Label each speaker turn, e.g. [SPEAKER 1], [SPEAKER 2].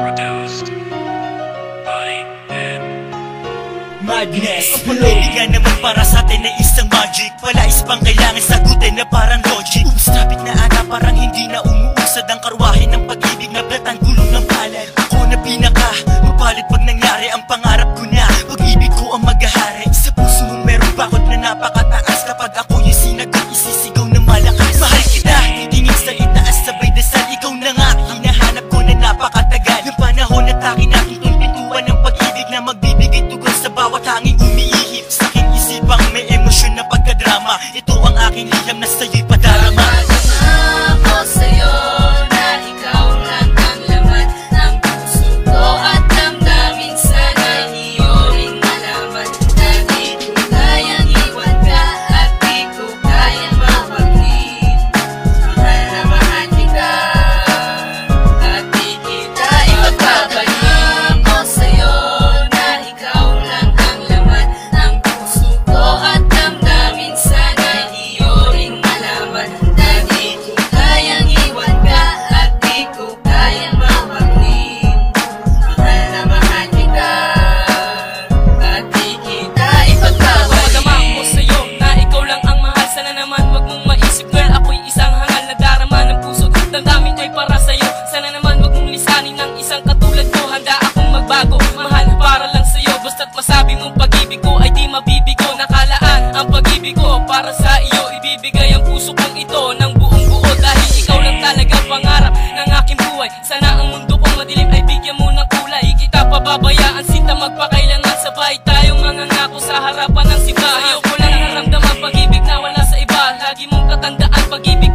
[SPEAKER 1] Produced by M.
[SPEAKER 2] Madness.
[SPEAKER 3] Ang pag-ibig naman para sa atin ay isang magic. Palais pang kailangan sagutin na parang logic. Traffic na ata parang hindi na umuusad ang karwahe ng pag-ibig na blat ang gulong ng palad. Ako na pinaka mapalit pag nangyari ang pangarap ko na pag-ibig ko ang maghahari. Sa puso mo merong bakod na napakataas. Kapag ako yung sinagot isisigaw na malakas. Mahal kita, titingin sa itaas sabay dasal. Ikaw na nga hinahanap ko na napakatagal. Yung panahon na takin aking pintuan ng pag-ibig na magbibigay tugon sa bawat hangin umiihip. Sa aking isipang may emosyon na pagkadrama. Ito ang aking liham na sa'yo'y padarama.
[SPEAKER 4] Ako sa'yo na ikaw lang ang laman ng puso ko at damdamin. Sana'y iyo ring malaman na di ko kayang iwan ka at di ko kayang mapaghin. Mahal na mahal kita at di kita ipagpapalit. Ako sa'yo na ikaw lang ang laman ng puso ko at damdamin. Sana'y iyo ring malaman na di ko kayang iwan ka at di ko kayang mapaghin. Mahal na mahal kita at di kita ipagpapalit.
[SPEAKER 5] Madama ko sa'yo na ikaw lang ang mahal. Sana naman wag mong maisip, girl, ako'y isang hangal na darama ng puso't damdamin ko'y para sa'yo. Sana naman wag mong lisanin ng isang katulad ko. Handa akong magbago, mahal para lang sa'yo. Basta't masabi mong pag-ibig ko ay di mabibigo. Nakalaan ang pag-ibig ko para sa iyo. Ibibigay ang puso kong ito ng buong buo. Dahil ikaw lang talaga pangarap ng aking buhay. Sana ang mundo kong madilim ay bigyan mo ng kulay. Kita pababayaan, sinta magpakailangan. Sabay tayong mangangako sa harapan ng simbahan. Sa'yo ko lang naramdaman pag-ibig na wala sa iba. Lagi mong tatandaan pag-ibig